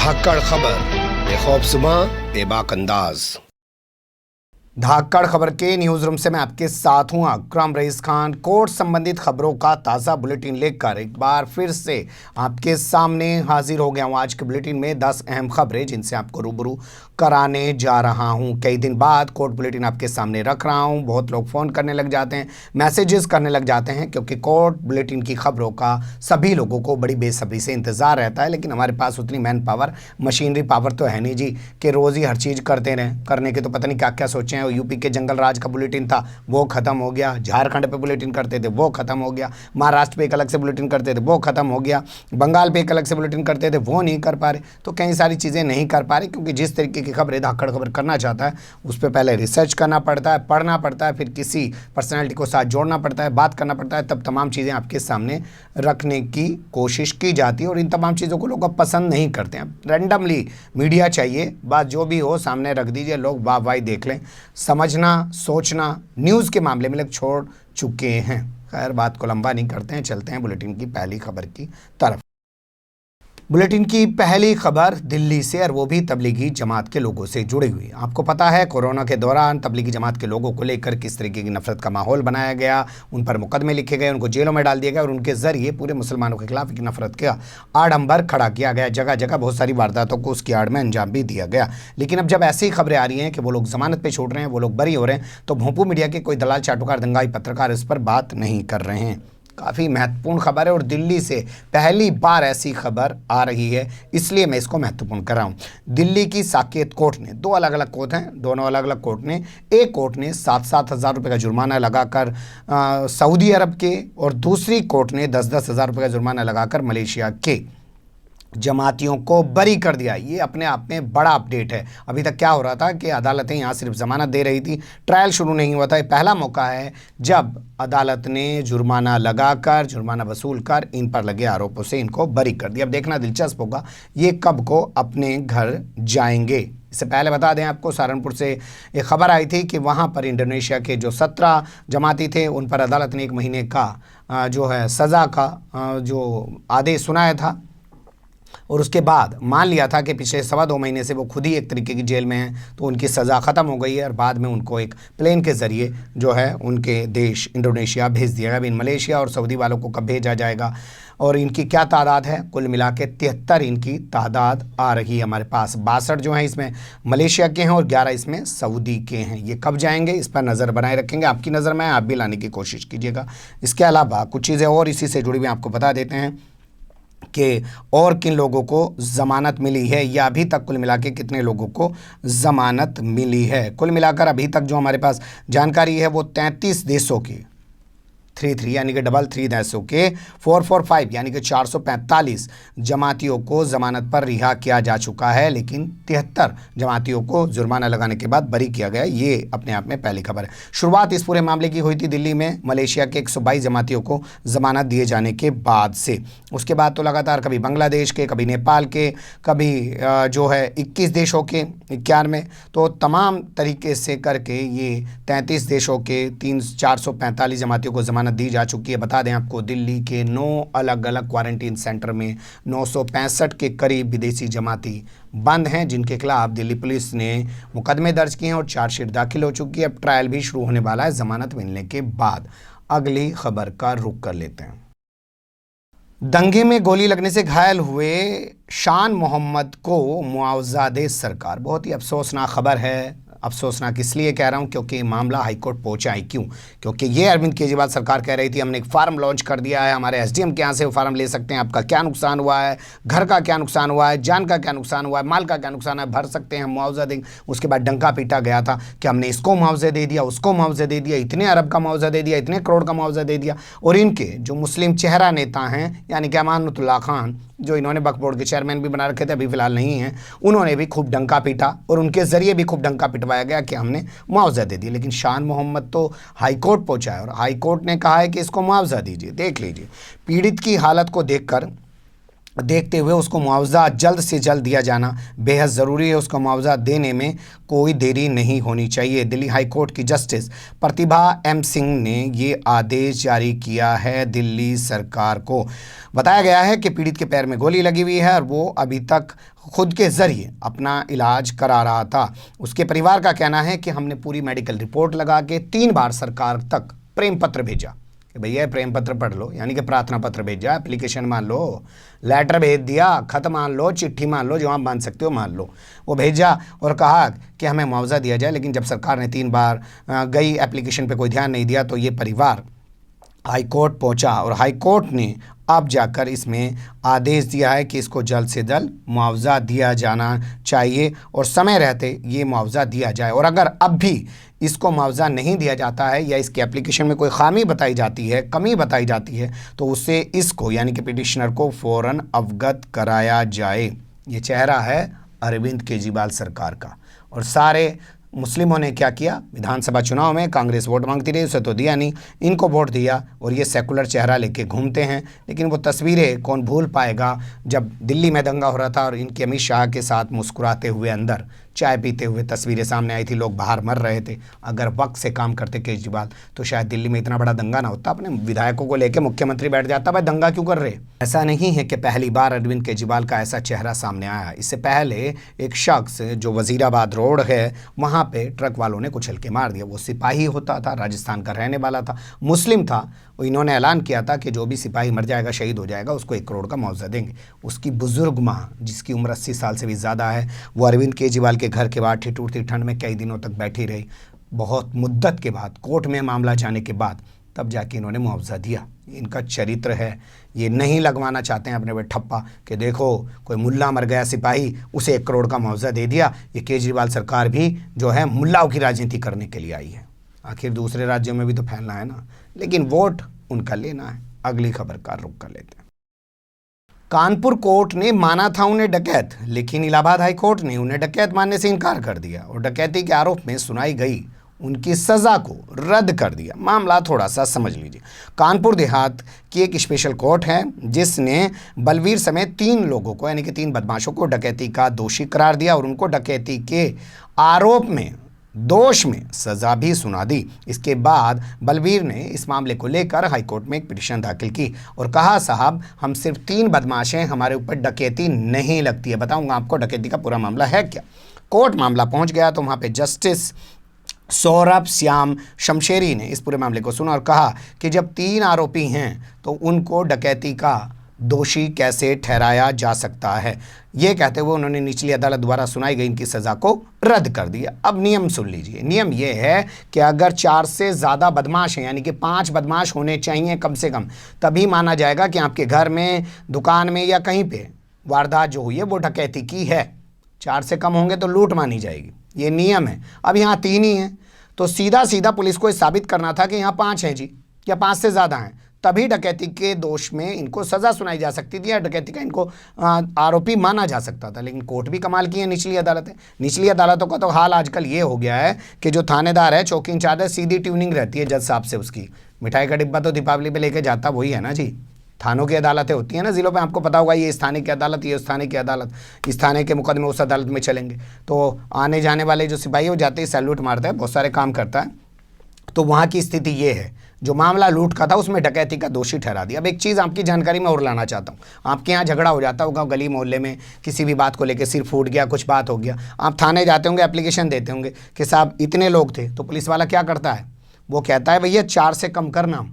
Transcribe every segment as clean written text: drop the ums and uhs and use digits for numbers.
धाकड़ खबर, बेखौफसुमा बेबाक अंदाज। धाकड़ खबर के न्यूज रूम से मैं आपके साथ हूं अकरम रईस खान। कोर्ट संबंधित खबरों का ताज़ा बुलेटिन लेकर एक बार फिर से आपके सामने हाजिर हो गया हूं। आज के बुलेटिन में 10 अहम खबरें जिनसे आपको रूबरू कराने जा रहा हूं। कई दिन बाद कोर्ट बुलेटिन आपके सामने रख रहा हूं। बहुत लोग फ़ोन करने लग जाते हैं, मैसेजेस करने लग जाते हैं, क्योंकि कोर्ट बुलेटिन की खबरों का सभी लोगों को बड़ी बेसब्री से इंतज़ार रहता है। लेकिन हमारे पास उतनी मैन पावर, मशीनरी पावर तो है नहीं जी कि रोज़ ही हर चीज़ करते रहें। करने के तो पता नहीं क्या क्या सोचे हैं। यूपी के जंगल राज का बुलेटिन था, वो ख़त्म हो गया। झारखंड पे बुलेटिन करते थे, वो ख़त्म हो गया। महाराष्ट्र पे एक अलग से बुलेटिन करते थे, वो ख़त्म हो गया। बंगाल पे एक अलग से बुलेटिन करते थे, वो नहीं कर पा रहे। तो कई सारी चीज़ें नहीं कर पा रहे, क्योंकि जिस तरीके की खबरें धाकड़ खबर करना चाहता है उस पर पहले रिसर्च करना पड़ता है, पढ़ना पड़ता है, फिर किसी पर्सनैलिटी को साथ जोड़ना पड़ता है, बात करना पड़ता है, तब तमाम चीज़ें आपके सामने रखने की कोशिश की जाती है। और इन तमाम चीज़ों को लोग अब पसंद नहीं करते हैं। रैंडमली मीडिया चाहिए, बात जो भी हो सामने रख दीजिए, लोग वाह वाही देख लें। समझना सोचना न्यूज़ के मामले में लोग छोड़ चुके हैं। खैर, बात को लंबा नहीं करते हैं, चलते हैं बुलेटिन की पहली खबर की तरफ। बुलेटिन की पहली खबर दिल्ली से, और वो भी तबलीगी जमात के लोगों से जुड़ी हुई। आपको पता है कोरोना के दौरान तबलीगी जमात के लोगों को लेकर किस तरीके की नफरत का माहौल बनाया गया, उन पर मुकदमे लिखे गए, उनको जेलों में डाल दिया गया और उनके जरिए पूरे मुसलमानों के खिलाफ एक नफरत का आडंबर खड़ा किया गया। जगह जगह बहुत सारी वारदातों को उसकी आड़ में अंजाम भी दिया गया। लेकिन अब जब ऐसी खबरें आ रही हैं कि वो लोग जमानत पर छोड़ रहे हैं, वो लोग बरी हो रहे हैं, तो भोंपू मीडिया के कोई दलाल, चाटुकार, दंगाई पत्रकार इस पर बात नहीं कर रहे हैं। काफ़ी महत्वपूर्ण खबर है और दिल्ली से पहली बार ऐसी खबर आ रही है, इसलिए मैं इसको महत्वपूर्ण कर रहा हूँ। दिल्ली की साकेत कोर्ट ने, दो अलग अलग कोर्ट हैं, दोनों अलग अलग कोर्ट ने, एक कोर्ट ने 7-7 हज़ार रुपये का जुर्माना लगाकर सऊदी अरब के, और दूसरी कोर्ट ने 10-10 हज़ार रुपये का जुर्माना लगाकर मलेशिया के जमातियों को बरी कर दिया। ये अपने आप में बड़ा अपडेट है। अभी तक क्या हो रहा था कि अदालतें यहाँ सिर्फ ज़मानत दे रही थी, ट्रायल शुरू नहीं हुआ था। ये पहला मौका है जब अदालत ने जुर्माना लगाकर, जुर्माना वसूल कर इन पर लगे आरोपों से इनको बरी कर दिया। अब देखना दिलचस्प होगा ये कब को अपने घर जाएंगे। इससे पहले बता दें आपको, सहारनपुर से एक खबर आई थी कि वहाँ पर इंडोनेशिया के जो 17 जमाती थे उन पर अदालत ने 1 महीने का जो है सज़ा का जो आदेश सुनाया था, और उसके बाद मान लिया था कि पिछले 2.25 महीने से वो खुद ही एक तरीके की जेल में हैं, तो उनकी सज़ा ख़त्म हो गई है और बाद में उनको एक प्लेन के ज़रिए जो है उनके देश इंडोनेशिया भेज दिया गया। अब इन मलेशिया और सऊदी वालों को कब भेजा जाएगा और इनकी क्या तादाद है, कुल मिला के 73 इनकी तादाद आ रही है हमारे पास। 62 जो हैं इसमें मलेशिया के हैं और 11 इसमें सऊदी के हैं। ये कब जाएंगे इस पर नज़र बनाए रखेंगे, आपकी नज़र में आप भी लाने की कोशिश कीजिएगा। इसके अलावा कुछ चीज़ें और इसी से जुड़ी हुई आपको बता देते हैं कि और किन लोगों को ज़मानत मिली है, या अभी तक कुल मिला के कितने लोगों को ज़मानत मिली है। कुल मिलाकर अभी तक जो हमारे पास जानकारी है वो 33 देशों की 33 यानी कि 33 देशों के 445 यानी कि 445 जमातियों को ज़मानत पर रिहा किया जा चुका है, लेकिन 73 जमातियों को जुर्माना लगाने के बाद बरी किया गया। ये अपने आप में पहली खबर है। शुरुआत इस पूरे मामले की हुई थी दिल्ली में मलेशिया के 122 जमातियों को ज़मानत दिए जाने के बाद से। उसके बाद तो लगातार कभी बांग्लादेश के, कभी नेपाल के, कभी जो है 21 देशों के 91, तो तमाम तरीके से करके ये 33 देशों के 445 जमातियों को ज़मानत दी जा चुकी है। बता दें आपको, दिल्ली के 9 अलग अलग क्वारंटीन सेंटर में 965 के करीब विदेशी जमाती बंद हैं, जिनके खिलाफ दिल्ली पुलिस ने मुकदमे दर्ज किए हैं और चार्जशीट दाखिल हो चुकी है। अब ट्रायल भी शुरू होने वाला है ज़मानत मिलने के बाद। अगली खबर का रुख कर लेते हैं। दंगे में गोली लगने से घायल हुए शान मोहम्मद को मुआवजा दे सरकार। बहुत ही अफसोसनाक खबर है। अफसोसनाक इसलिए कह रहा हूं क्योंकि मामला हाईकोर्ट पहुंचा है। क्यों? क्योंकि ये अरविंद केजरीवाल सरकार कह रही थी हमने एक फार्म लॉन्च कर दिया है, हमारे एसडीएम के यहाँ से वो फार्म ले सकते हैं, आपका क्या नुकसान हुआ है, घर का क्या नुकसान हुआ है, जान का क्या नुकसान हुआ है, माल का क्या नुकसान है, भर सकते हैं, मुआवजा देंगे। उसके बाद डंका पीटा गया था कि हमने इसको मुआवजा दे दिया, उसको मुआवजा दे दिया, इतने अरब का मुआवजा दे दिया, इतने करोड़ का मुआवजा दे दिया। और इनके जो मुस्लिम चेहरा नेता हैं यानी कि अमानुल्लाह खान, जो इन्होंने वक्फ बोर्ड के चेयरमैन भी बना रखे थे, अभी फिलहाल नहीं हैं, उन्होंने भी खूब डंका पीटा और उनके ज़रिए भी खूब डंका पिटवाया गया कि हमने मुआवजा दे दिया। लेकिन शान मोहम्मद तो हाईकोर्ट पहुंचा है और हाईकोर्ट ने कहा है कि इसको मुआवजा दीजिए। देख लीजिए, पीड़ित की हालत को देखकर देखते हुए उसको मुआवजा जल्द से जल्द दिया जाना बेहद ज़रूरी है। उसको मुआवजा देने में कोई देरी नहीं होनी चाहिए। दिल्ली हाई कोर्ट की जस्टिस प्रतिभा एम सिंह ने ये आदेश जारी किया है। दिल्ली सरकार को बताया गया है कि पीड़ित के पैर में गोली लगी हुई है और वो अभी तक खुद के ज़रिए अपना इलाज करा रहा था। उसके परिवार का कहना है कि हमने पूरी मेडिकल रिपोर्ट लगा के 3 बार सरकार तक प्रेम पत्र भेजा कि भैया ये प्रेम पत्र पढ़ लो, यानी कि प्रार्थना पत्र भेजा, एप्लीकेशन मान लो, लेटर भेज दिया, खत मान लो, चिट्ठी मान लो, जो आप मान सकते हो मान लो, वो भेजा और कहा कि हमें मुआवजा दिया जाए। लेकिन जब सरकार ने 3 बार गई, एप्लीकेशन पे कोई ध्यान नहीं दिया, तो ये परिवार हाई कोर्ट पहुंचा और हाई कोर्ट ने अब जाकर इसमें आदेश दिया है कि इसको जल्द से जल्द मुआवजा दिया जाना चाहिए और समय रहते ये मुआवजा दिया जाए। और अगर अब भी इसको मुआवजा नहीं दिया जाता है या इसके एप्लीकेशन में कोई खामी बताई जाती है, कमी बताई जाती है, तो उससे इसको यानी कि पिटिशनर को फ़ौरन अवगत कराया जाए। ये चेहरा है अरविंद केजरीवाल सरकार का। और सारे मुस्लिमों ने क्या किया, विधानसभा चुनाव में कांग्रेस वोट मांगती रही, उसे तो दिया नहीं, इनको वोट दिया और ये सेकुलर चेहरा लेके घूमते हैं। लेकिन वो तस्वीरें कौन भूल पाएगा जब दिल्ली में दंगा हो रहा था और इनके अमित शाह के साथ मुस्कुराते हुए अंदर चाय पीते हुए तस्वीरें सामने आई थी, लोग बाहर मर रहे थे। अगर वक्त से काम करते केजरीवाल तो शायद दिल्ली में इतना बड़ा दंगा ना होता, अपने विधायकों को लेकर मुख्यमंत्री बैठ जाता, भाई दंगा क्यों कर रहे। ऐसा नहीं है कि पहली बार अरविंद केजरीवाल का ऐसा चेहरा सामने आया। इससे पहले एक शख्स जो वजीराबाद रोड है वहाँ पे ट्रक वालों ने कुचल के मार दिया। वो सिपाही होता था, राजस्थान का रहने वाला था, मुस्लिम था। इन्होंने ऐलान किया था कि जो भी सिपाही मर जाएगा, शहीद हो जाएगा, उसको 1 करोड़ का मुआवजा देंगे। उसकी बुजुर्ग माँ जिसकी उम्र 80 साल से भी ज़्यादा है, वो अरविंद केजरीवाल के घर के बाहर ठिठुरती ठंड में कई दिनों तक बैठी रही। बहुत मुद्दत के बाद कोर्ट में मामला जाने के बाद तब जाके इन्होंने मुआवजा दिया। इनका चरित्र है। ये नहीं लगवाना चाहते हैं अपने पे ठप्पा कि देखो कोई मुल्ला मर गया सिपाही, उसे 1 करोड़ का मुआवजा दे दिया। ये केजरीवाल सरकार भी जो है मुल्लाओं की राजनीति करने के लिए आई है। आखिर दूसरे राज्यों में भी तो फैलना है ना, लेकिन वोट उनका लेना है। अगली खबर का रुख कर लेते हैं। कानपुर कोर्ट ने माना था उन्हें डकैत, लेकिन इलाहाबाद हाई कोर्ट ने उन्हें डकैत मानने से इनकार कर दिया और डकैती के आरोप में सुनाई गई उनकी सज़ा को रद्द कर दिया। मामला थोड़ा सा समझ लीजिए। कानपुर देहात की एक स्पेशल कोर्ट है जिसने बलवीर समेत 3 लोगों को यानी कि 3 बदमाशों को डकैती का दोषी करार दिया और उनको डकैती के आरोप में, दोष में सज़ा भी सुना दी। इसके बाद बलवीर ने इस मामले को लेकर हाईकोर्ट में एक पिटीशन दाखिल की और कहा, साहब हम सिर्फ 3 बदमाश हैं, हमारे ऊपर डकैती नहीं लगती है। बताऊंगा आपको डकैती का पूरा मामला है क्या। कोर्ट मामला पहुंच गया तो वहाँ पे जस्टिस सौरभ श्याम शमशेरी ने इस पूरे मामले को सुना और कहा कि जब 3 आरोपी हैं तो उनको डकैती का दोषी कैसे ठहराया जा सकता है। ये कहते हुए उन्होंने निचली अदालत द्वारा सुनाई गई इनकी सज़ा को रद्द कर दिया। अब नियम सुन लीजिए। नियम ये है कि अगर 4 से ज़्यादा बदमाश हैं, यानी कि 5 बदमाश होने चाहिए कम से कम, तभी माना जाएगा कि आपके घर में, दुकान में या कहीं पे वारदात जो हुई है वो डकैती की है। 4 से कम होंगे तो लूट मानी जाएगी। ये नियम है। अब यहाँ 3 ही हैं तो सीधा सीधा पुलिस को साबित करना था कि यहाँ 5 हैं जी, या 5 से ज़्यादा हैं, तभी डकैती के दोष में इनको सज़ा सुनाई जा सकती थी या डकैती का इनको आरोपी माना जा सकता था। लेकिन कोर्ट भी कमाल की है, निचली अदालतें। निचली अदालतों का तो हाल आजकल ये हो गया है कि जो थानेदार है, चौकी इंचार्ज है, सीधी ट्यूनिंग रहती है जज साहब से उसकी। मिठाई का डिब्बा तो दीपावली पे लेके जाता वही है ना जी। थानों की अदालतें होती हैं ना ज़िलों पे, आपको पता होगा ये इस थाने की अदालत, ये उस थाने की अदालत, इस थाने के मुकदमे उस अदालत में चलेंगे। तो आने जाने वाले जो सिपाही हो जाते हैं, सैल्यूट मारता है, बहुत सारे काम करता है। तो वहाँ की स्थिति ये है, जो मामला लूट का था उसमें डकैती का दोषी ठहरा दिया। अब एक चीज़ आपकी जानकारी में और लाना चाहता हूँ। आपके यहाँ झगड़ा हो जाता होगा गली मोहल्ले में, किसी भी बात को लेकर सिर फूट गया, कुछ बात हो गया, आप थाने जाते होंगे, एप्लीकेशन देते होंगे कि साहब इतने लोग थे। तो पुलिस वाला क्या करता है, वो कहता है भैया 4 से कम करना,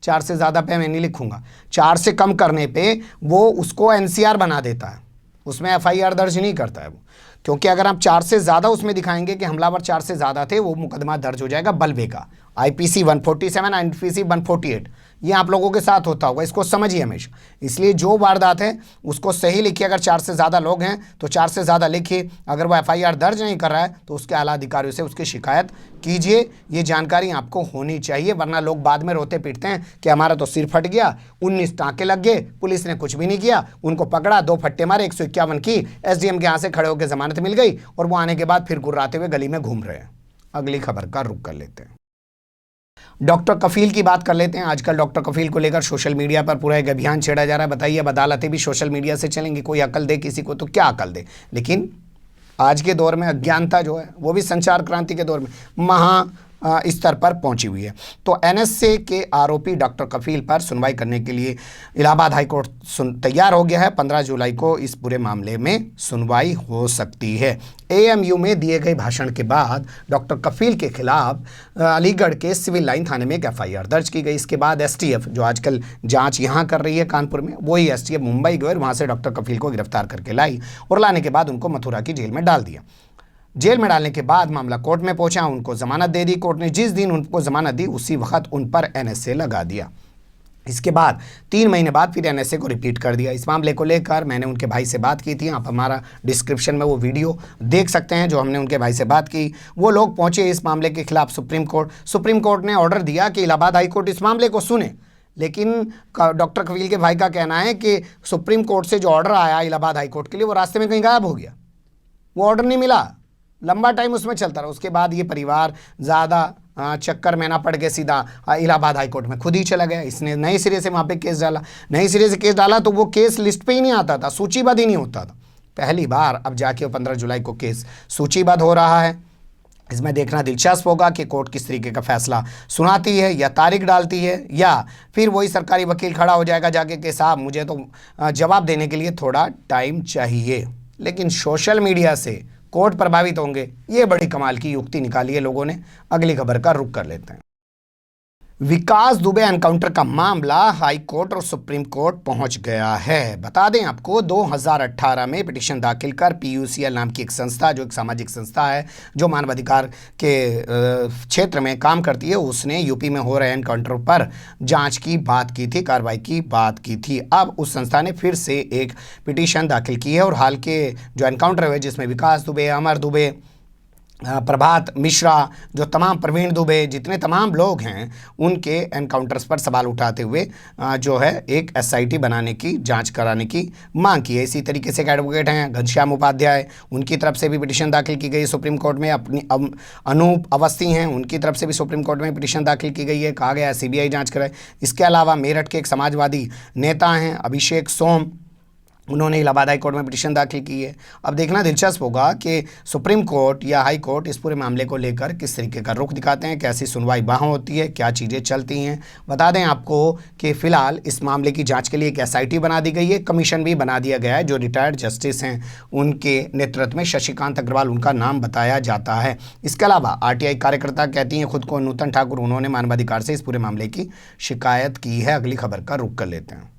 4 से ज़्यादा पे मैं नहीं लिखूंगा। 4 से कम करने पे वो उसको एनसीआर बना देता है, उसमें एफआईआर दर्ज नहीं करता है वो, क्योंकि अगर आप 4 से ज़्यादा उसमें दिखाएंगे कि हमलावर 4 से ज़्यादा थे, वो मुकदमा दर्ज हो जाएगा बलवे का। आईपीसी 147, आईपीसी 148, ये आप लोगों के साथ होता होगा, इसको समझिए हमेशा। इसलिए जो वारदात है उसको सही लिखिए। अगर 4 से ज़्यादा लोग हैं तो 4 से ज़्यादा लिखिए। अगर वो एफआईआर दर्ज नहीं कर रहा है तो उसके आला अधिकारियों से उसकी शिकायत कीजिए। ये जानकारी आपको होनी चाहिए, वरना लोग बाद में रोते पीटते हैं कि हमारा तो सिर फट गया, 19 टाँके लग गए, पुलिस ने कुछ भी नहीं किया, उनको पकड़ा, 2 फट्टे मारे, 151 की, एसडीएम के यहाँ से खड़े होकर जमानत मिल गई और वो आने के बाद फिर गुर्राते हुए गली में घूम रहे हैं। अगली खबर का रुख कर लेते हैं। डॉक्टर कफील की बात कर लेते हैं। आजकल डॉक्टर कफील को लेकर सोशल मीडिया पर पूरा एक अभियान छेड़ा जा रहा है। बताइए, अब अदालतें भी सोशल मीडिया से चलेंगी? कोई अकल दे किसी को तो क्या अकल दे। लेकिन आज के दौर में अज्ञानता जो है वो भी संचार क्रांति के दौर में महा स्तर पर पहुंची हुई है। तो एनएसए के आरोपी डॉक्टर कफील पर सुनवाई करने के लिए इलाहाबाद हाईकोर्ट तैयार हो गया है। 15 जुलाई को इस पूरे मामले में सुनवाई हो सकती है। एएमयू में दिए गए भाषण के बाद डॉक्टर कफील के खिलाफ अलीगढ़ के सिविल लाइन थाने में एक एफआईआर दर्ज की गई। इसके बाद एसटीएफ, जो आजकल जांच यहां कर रही है कानपुर में, वही एसटीएफ मुंबई गए और वहां से डॉक्टर कफील को गिरफ्तार करके लाई और लाने के बाद उनको मथुरा की जेल में डाल दिया। जेल में डालने के बाद मामला कोर्ट में पहुंचा, उनको जमानत दे दी। कोर्ट ने जिस दिन उनको जमानत दी उसी वक्त उन पर एनएसए लगा दिया। इसके बाद 3 महीने बाद फिर एनएसए को रिपीट कर दिया। इस मामले को लेकर मैंने उनके भाई से बात की थी। आप हमारा डिस्क्रिप्शन में वो वीडियो देख सकते हैं जो हमने उनके भाई से बात की। वो लोग पहुंचे इस मामले के खिलाफ सुप्रीम कोर्ट। सुप्रीम कोर्ट ने ऑर्डर दिया कि इलाहाबाद हाईकोर्ट इस मामले को सुने। लेकिन डॉक्टर कफील के भाई का कहना है कि सुप्रीम कोर्ट से जो ऑर्डर आया इलाहाबाद हाईकोर्ट के लिए वो रास्ते में कहीं गायब हो गया। वो ऑर्डर नहीं मिला, लंबा टाइम उसमें चलता रहा। उसके बाद ये परिवार ज़्यादा चक्कर में ना पड़ के सीधा इलाहाबाद हाईकोर्ट में खुद ही चला गया। इसने नए सिरे से वहाँ पे केस डाला। नए सिरे से केस डाला तो वो केस लिस्ट पे ही नहीं आता था, सूचीबद्ध ही नहीं होता था। पहली बार अब जाके 15 जुलाई को केस सूचीबद्ध हो रहा है। इसमें देखना दिलचस्प होगा कि कोर्ट किस तरीके का फैसला सुनाती है या तारीख डालती है, या फिर वही सरकारी वकील खड़ा हो जाएगा जाके कि साहब मुझे तो जवाब देने के लिए थोड़ा टाइम चाहिए। लेकिन सोशल मीडिया से कोर्ट प्रभावित होंगे, ये बड़ी कमाल की युक्ति निकाली है लोगों ने। अगली खबर का रुख कर लेते हैं। विकास दुबे एनकाउंटर का मामला हाई कोर्ट और सुप्रीम कोर्ट पहुंच गया है। बता दें आपको, 2018 में पिटीशन दाखिल कर पीयूसीएल नाम की एक संस्था, जो एक सामाजिक संस्था है जो मानवाधिकार के क्षेत्र में काम करती है, उसने यूपी में हो रहे एनकाउंटर पर जांच की बात की थी, कार्रवाई की बात की थी। अब उस संस्था ने फिर से एक पिटीशन दाखिल की है और हाल के जो एनकाउंटर हुए जिसमें विकास दुबे, अमर दुबे, प्रभात मिश्रा, जो तमाम प्रवीण दुबे, जितने तमाम लोग हैं, उनके एनकाउंटर्स पर सवाल उठाते हुए जो है एक एसआईटी बनाने की, जांच कराने की मांग की है। इसी तरीके से एक एडवोकेट हैं घनश्याम उपाध्याय, उनकी तरफ से भी पिटीशन दाखिल की गई सुप्रीम कोर्ट में। अपनी अनूप अवस्थी हैं, उनकी तरफ से भी सुप्रीम कोर्ट में पिटीशन दाखिल की गई है। कहा गया है सीबीआई जाँच कराए। इसके अलावा मेरठ के एक समाजवादी नेता हैं अभिषेक सोम, उन्होंने इलाहाबाद हाई कोर्ट में पिटीशन दाखिल की है। अब देखना दिलचस्प होगा कि सुप्रीम कोर्ट या हाई कोर्ट इस पूरे मामले को लेकर किस तरीके का रुख दिखाते हैं, कैसी सुनवाई वहाँ होती है, क्या चीज़ें चलती हैं। बता दें आपको कि फ़िलहाल इस मामले की जांच के लिए एक एसआईटी बना दी गई है, कमीशन भी बना दिया गया है। जो रिटायर्ड जस्टिस हैं उनके नेतृत्व में शशिकांत अग्रवाल उनका नाम बताया जाता है। इसके अलावा आरटीआई कार्यकर्ता कहती हैं खुद को नूतन ठाकुर, उन्होंने मानवाधिकार से इस पूरे मामले की शिकायत की है। अगली खबर का रुख कर लेते हैं।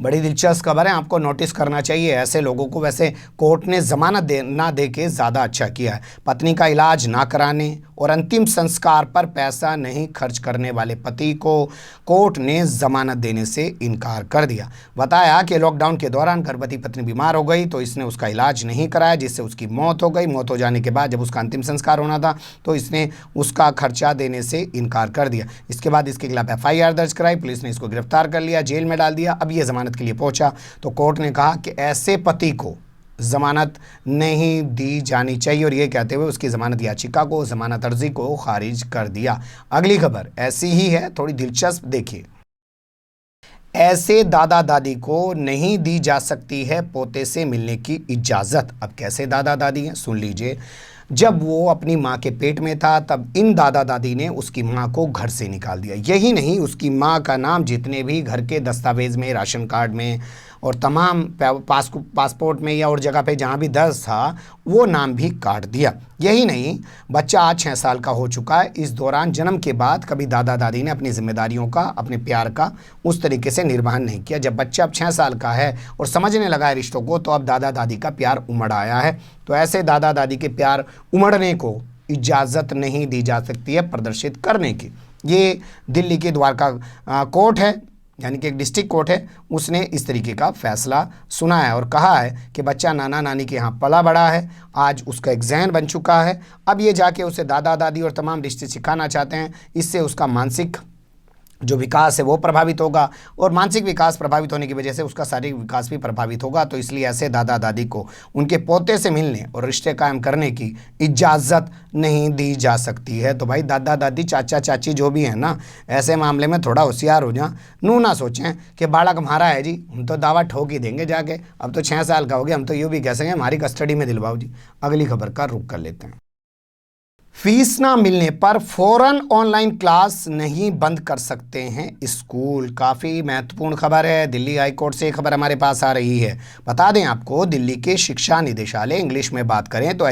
बड़ी दिलचस्प खबर है, आपको नोटिस करना चाहिए ऐसे लोगों को। वैसे कोर्ट ने जमानत ना दे के ज़्यादा अच्छा किया है। पत्नी का इलाज ना कराने और अंतिम संस्कार पर पैसा नहीं खर्च करने वाले पति को कोर्ट ने जमानत देने से इनकार कर दिया। बताया कि लॉकडाउन के दौरान गर्भवती पत्नी बीमार हो गई तो इसने उसका इलाज नहीं कराया, जिससे उसकी मौत हो गई। मौत हो जाने के बाद जब उसका अंतिम संस्कार होना था तो इसने उसका खर्चा देने से इनकार कर दिया। इसके बाद इसके खिलाफ एफआईआर दर्ज कराई, पुलिस ने इसको गिरफ्तार कर लिया, जेल में डाल दिया। अब ये जमानत के लिए पहुंचा तो कोर्ट ने कहा कि ऐसे पति को जमानत नहीं दी जानी चाहिए और ये कहते हुए उसकी जमानत याचिका को, जमानत अर्जी को खारिज कर दिया। अगली खबर ऐसी ही है, थोड़ी दिलचस्प देखिए। ऐसे दादा दादी को नहीं दी जा सकती है पोते से मिलने की इजाज़त। अब कैसे दादा दादी हैं, सुन लीजिए। जब वो अपनी माँ के पेट में था तब इन दादा दादी ने उसकी माँ को घर से निकाल दिया। यही नहीं, उसकी माँ का नाम जितने भी घर के दस्तावेज में, राशन कार्ड में और तमाम पासपोर्ट में या और जगह पे जहाँ भी दर्ज था वो नाम भी काट दिया। यही नहीं, बच्चा आज 6 साल का हो चुका है। इस दौरान जन्म के बाद कभी दादा दादी ने अपनी जिम्मेदारियों का, अपने प्यार का उस तरीके से निर्वहन नहीं किया। जब बच्चा अब 6 साल का है और समझने लगा है रिश्तों को, तो अब दादा दादी का प्यार उमड़ आया है। तो ऐसे दादा दादी के प्यार उमड़ने को इजाज़त नहीं दी जा सकती है प्रदर्शित करने की। ये दिल्ली के द्वारका कोर्ट है, यानी कि एक डिस्ट्रिक्ट कोर्ट है, उसने इस तरीके का फैसला सुनाया और कहा है कि बच्चा नाना नानी के यहाँ पला बड़ा है, आज उसका एक ज़हन बन चुका है। अब ये जाके उसे दादा दादी और तमाम रिश्ते सिखाना चाहते हैं। इससे उसका मानसिक जो विकास है वो प्रभावित होगा और मानसिक विकास प्रभावित होने की वजह से उसका शारीरिक विकास भी प्रभावित होगा। तो इसलिए ऐसे दादा दादी को उनके पोते से मिलने और रिश्ते कायम करने की इजाज़त नहीं दी जा सकती है। तो भाई दादा दादी चाचा चाची जो भी है ना, ऐसे मामले में थोड़ा होशियार हो जाए। नू ना सोचें कि बालक हमारा है जी, हम तो दावा ठोक ही देंगे जाके, अब तो 6 साल का हो गया, हम तो यूँ भी कह सकें हमारी कस्टडी में दिलवाओ जी। अगली खबर का रुख कर लेते हैं। फीस ना मिलने पर फौरन ऑनलाइन क्लास नहीं बंद कर सकते हैं स्कूल। काफ़ी महत्वपूर्ण खबर है। दिल्ली हाईकोर्ट से खबर हमारे पास आ रही है। बता दें आपको, दिल्ली के शिक्षा निदेशालय, इंग्लिश में बात करें तो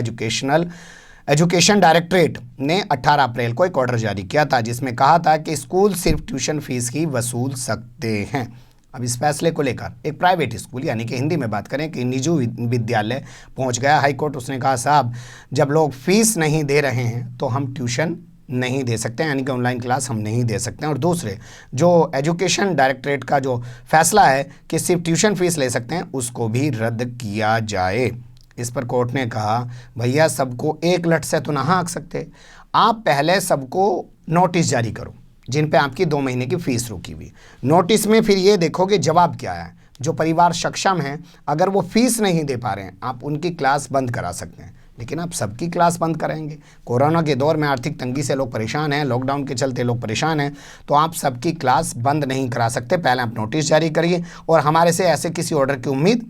एजुकेशन डायरेक्टरेट ने 18 अप्रैल को एक ऑर्डर जारी किया था, जिसमें कहा था कि स्कूल सिर्फ ट्यूशन फीस ही वसूल सकते हैं। अब इस फैसले को लेकर एक प्राइवेट स्कूल, यानी कि हिंदी में बात करें कि निजी विद्यालय, पहुंच गया हाईकोर्ट। उसने कहा साहब, जब लोग फीस नहीं दे रहे हैं तो हम ट्यूशन नहीं दे सकते हैं, यानी कि ऑनलाइन क्लास हम नहीं दे सकते हैं। और दूसरे, जो एजुकेशन डायरेक्टरेट का जो फैसला है कि सिर्फ ट्यूशन फीस ले सकते हैं, उसको भी रद्द किया जाए। इस पर कोर्ट ने कहा भैया, सबको एक लट से तो ना हाँक सकते, आप पहले सबको नोटिस जारी करो जिन पे आपकी 2 महीने की फीस रुकी हुई। नोटिस में फिर ये देखो कि जवाब क्या है। जो परिवार सक्षम है, अगर वो फीस नहीं दे पा रहे हैं, आप उनकी क्लास बंद करा सकते हैं, लेकिन आप सबकी क्लास बंद कराएंगे। कोरोना के दौर में आर्थिक तंगी से लोग परेशान हैं, लॉकडाउन के चलते लोग परेशान हैं, तो आप सबकी क्लास बंद नहीं करा सकते। पहले आप नोटिस जारी करिए और हमारे से ऐसे किसी ऑर्डर की उम्मीद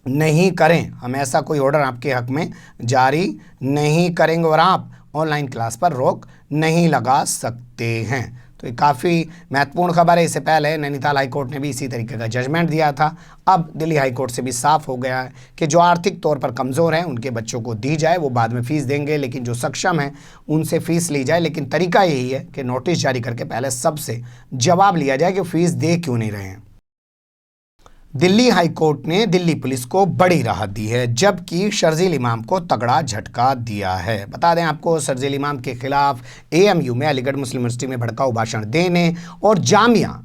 नहीं करें। हम ऐसा कोई ऑर्डर आपके हक में जारी नहीं करेंगे और आप ऑनलाइन क्लास पर रोक नहीं लगा सकते हैं। तो ये काफ़ी महत्वपूर्ण खबर है। इससे पहले नैनीताल हाईकोर्ट ने भी इसी तरीके का जजमेंट दिया था। अब दिल्ली हाईकोर्ट से भी साफ हो गया है कि जो आर्थिक तौर पर कमज़ोर हैं उनके बच्चों को दी जाए, वो बाद में फ़ीस देंगे, लेकिन जो सक्षम हैं उनसे फ़ीस ली जाए। लेकिन तरीका यही है कि नोटिस जारी करके पहले सबसे जवाब लिया जाए कि फ़ीस दे क्यों नहीं रहे हैं। दिल्ली हाईकोर्ट ने दिल्ली पुलिस को बड़ी राहत दी है, जबकि शर्जील इमाम को तगड़ा झटका दिया है। बता दें आपको, शर्जील इमाम के खिलाफ एएमयू में, अलीगढ़ मुस्लिम यूनिवर्सिटी में भड़काऊ भाषण देने और जामिया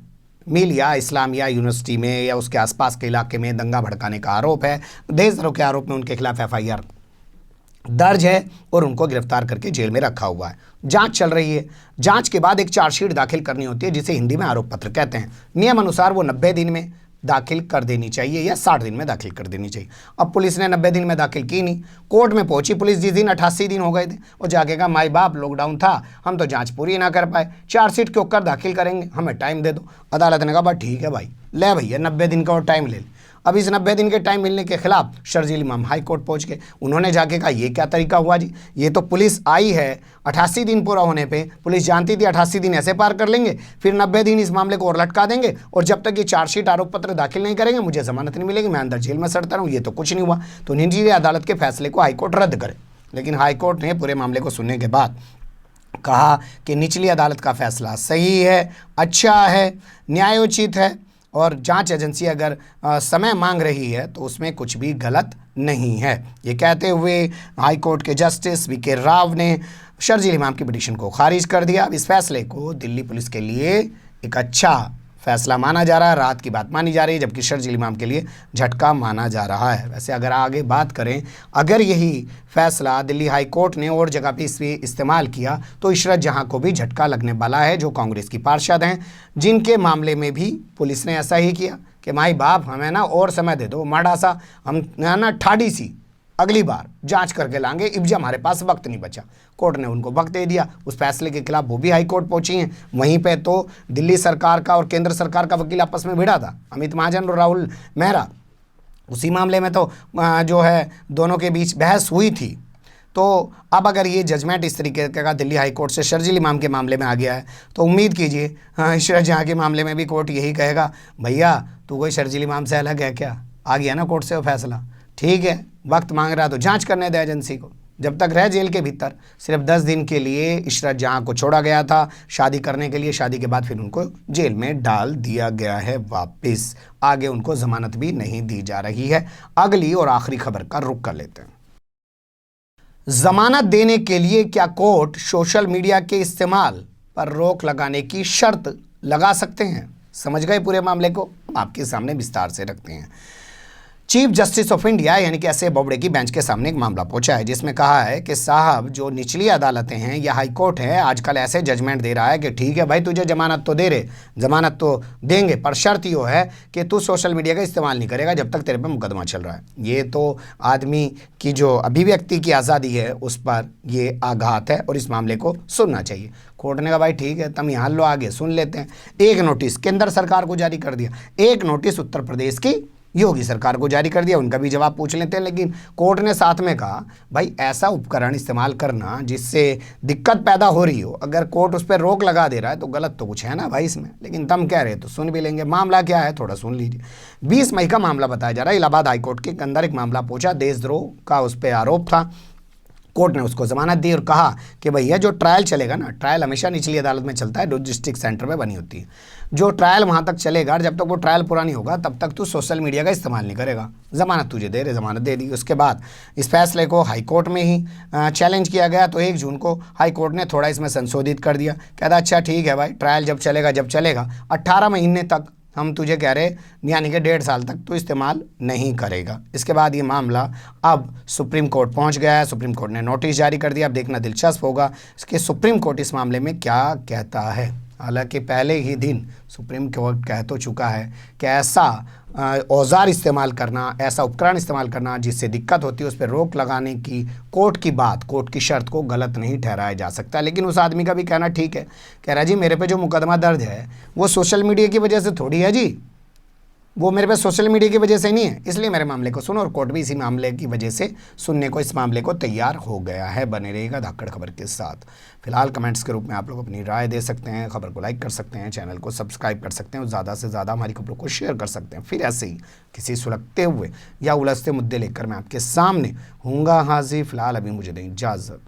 मिलिया इस्लामिया यूनिवर्सिटी में या उसके आसपास के इलाके में दंगा भड़काने का आरोप है। देशद्रोह के आरोप में उनके खिलाफ FIR दर्ज है और उनको गिरफ्तार करके जेल में रखा हुआ है। जांच चल रही है। जांच के बाद एक चार्जशीट दाखिल करनी होती है, जिसे हिंदी में आरोप पत्र कहते हैं। नियम अनुसार वो 90 दिन में दाखिल कर देनी चाहिए या 60 दिन में दाखिल कर देनी चाहिए। अब पुलिस ने 90 दिन में दाखिल की नहीं। कोर्ट में पहुंची पुलिस जिस दिन 88 दिन हो गए थे, वो जाके कहा माई बाप लॉकडाउन था, हम तो जांच पूरी ना कर पाए, चार्जशीट क्यों कर दाखिल करेंगे, हमें टाइम दे दो। अदालत ने कहा बस ठीक है भाई, ले भैया 90 दिन का और टाइम ले। अब इस 90 दिन के टाइम मिलने के खिलाफ शर्जील इमाम हाई कोर्ट पहुंच गए। उन्होंने जाके कहा ये क्या तरीका हुआ जी, ये तो पुलिस आई है 88 दिन पूरा होने पे, पुलिस जानती थी 88 दिन ऐसे पार कर लेंगे, फिर 90 दिन इस मामले को और लटका देंगे, और जब तक ये चार्जशीट आरोप पत्र दाखिल नहीं करेंगे मुझे जमानत नहीं मिलेगी, मैं अंदर जेल में सड़ता रहूँ। ये तो कुछ नहीं हुआ। तो निजी अदालत के फैसले को हाईकोर्ट रद्द करे। लेकिन हाईकोर्ट ने पूरे मामले को सुनने के बाद कहा कि निचली अदालत का फैसला सही है, अच्छा है, न्यायोचित है, और जांच एजेंसी अगर समय मांग रही है तो उसमें कुछ भी गलत नहीं है। ये कहते हुए हाई कोर्ट के जस्टिस VK राव ने शर्जील इमाम की पिटीशन को खारिज कर दिया। अब इस फैसले को दिल्ली पुलिस के लिए एक अच्छा फैसला माना जा रहा है, राहत की बात मानी जा रही है, जबकि शर्जील इमाम के लिए झटका माना जा रहा है। वैसे अगर आगे बात करें, अगर यही फैसला दिल्ली हाई कोर्ट ने और जगह पे इस्तेमाल किया तो इशरत जहां को भी झटका लगने वाला है, जो कांग्रेस की पार्षद हैं, जिनके मामले में भी पुलिस ने ऐसा ही किया कि माई बाप हमें ना और समय दे दो, माड़ा सा हम ना ठाड़ी सी अगली बार जांच करके लाएंगे, इब्जा हमारे पास वक्त नहीं बचा। कोर्ट ने उनको वक्त दे दिया। उस फैसले के खिलाफ वो भी हाई कोर्ट पहुंची हैं। वहीं पे तो दिल्ली सरकार का और केंद्र सरकार का वकील आपस में भिड़ा था, अमित महाजन और राहुल मेहरा। उसी मामले में तो जो है दोनों के बीच बहस हुई थी। तो अब अगर ये जजमेंट इस तरीके का दिल्ली हाई कोर्ट से शर्जील इमाम के मामले में आ गया है तो उम्मीद कीजिए इशरत जहाँ के मामले में भी कोर्ट यही कहेगा, भैया तू कोई शर्जील इमाम से अलग है क्या, आ गया ना कोर्ट से वो फैसला, ठीक है वक्त मांग रहा तो जांच करने दे एजेंसी को। जब तक रह जेल के भीतर, सिर्फ 10 दिन के लिए इशरत जहां को छोड़ा गया था शादी करने के लिए, शादी के बाद फिर उनको जेल में डाल दिया गया है वापस। आगे उनको जमानत भी नहीं दी जा रही है। अगली और आखिरी खबर का रुख कर लेते हैं। जमानत देने के लिए क्या कोर्ट सोशल मीडिया के इस्तेमाल पर रोक लगाने की शर्त लगा सकते हैं? समझ गए पूरे मामले को? आपके सामने विस्तार से रखते हैं। चीफ जस्टिस ऑफ इंडिया यानी कि एस ए बोबडे की बेंच के सामने एक मामला पहुंचा है जिसमें कहा है कि साहब जो निचली अदालतें हैं या हाई कोर्ट है आजकल ऐसे जजमेंट दे रहा है कि ठीक है भाई तुझे जमानत तो दे रहे, जमानत तो देंगे, पर शर्त ये है कि तू सोशल मीडिया का इस्तेमाल नहीं करेगा जब तक तेरे पे मुकदमा चल रहा है। ये तो आदमी की जो अभिव्यक्ति की आज़ादी है उस पर ये आघात है और इस मामले को सुनना चाहिए। कोर्ट ने कहा भाई ठीक है तुम यहाँ लो, आगे सुन लेते हैं। एक नोटिस केंद्र सरकार को जारी कर दिया, एक नोटिस उत्तर प्रदेश की योगी सरकार को जारी कर दिया, उनका भी जवाब पूछ लेते हैं। लेकिन कोर्ट ने साथ में कहा भाई ऐसा उपकरण इस्तेमाल करना जिससे दिक्कत पैदा हो रही हो, अगर कोर्ट उस पर रोक लगा दे रहा है तो गलत तो कुछ है ना भाई इसमें। लेकिन तुम कह रहे तो सुन भी लेंगे। मामला क्या है थोड़ा सुन लीजिए। 20 मई का मामला बताया जा रहा है। इलाहाबाद हाईकोर्ट के अंदर एक मामला पहुंचा, देशद्रोह का उस पर आरोप था। कोर्ट ने उसको जमानत दी और कहा कि भैया जो ट्रायल चलेगा ना, ट्रायल हमेशा निचली अदालत में चलता है, जो डिस्ट्रिक्ट सेंटर में बनी होती है, जो ट्रायल वहाँ तक चलेगा, जब तक वो ट्रायल पूरा नहीं होगा तब तक तू सोशल मीडिया का इस्तेमाल नहीं करेगा। जमानत तुझे दे रहे, जमानत दे दी। उसके बाद इस फैसले को हाई कोर्ट में ही चैलेंज किया गया, तो 1 जून को हाई कोर्ट ने थोड़ा इसमें संशोधित कर दिया। कहता अच्छा ठीक है भाई, ट्रायल जब चलेगा 18 महीने तक हम तुझे कह रहे यानी कि 1.5 साल तक तो इस्तेमाल नहीं करेगा। इसके बाद ये मामला अब सुप्रीम कोर्ट पहुंच गया है। सुप्रीम कोर्ट ने नोटिस जारी कर दिया। अब देखना दिलचस्प होगा कि सुप्रीम कोर्ट इस मामले में क्या कहता है। हालांकि पहले ही दिन सुप्रीम कोर्ट कह तो चुका है कि ऐसा औजार इस्तेमाल करना, ऐसा उपकरण इस्तेमाल करना जिससे दिक्कत होती है उस पर रोक लगाने की कोर्ट की बात, कोर्ट की शर्त को गलत नहीं ठहराया जा सकता। लेकिन उस आदमी का भी कहना ठीक है, कह रहा जी मेरे पे जो मुकदमा दर्ज है वो सोशल मीडिया की वजह से थोड़ी है जी, वो मेरे पे सोशल मीडिया की वजह से नहीं है, इसलिए मेरे मामले को सुनो। और कोर्ट भी इसी मामले की वजह से सुनने को, इस मामले को तैयार हो गया है। बने रहिएगा धाकड़ खबर के साथ। फिलहाल कमेंट्स के रूप में आप लोग अपनी राय दे सकते हैं, खबर को लाइक कर सकते हैं, चैनल को सब्सक्राइब कर सकते हैं और ज़्यादा से ज़्यादा हमारी खबरों को शेयर कर सकते हैं। फिर ऐसे ही किसी सुलगते हुए या उलझते मुद्दे लेकर मैं आपके सामने हूँगा हाजिर। फिलहाल अभी मुझे दें इजाज़त।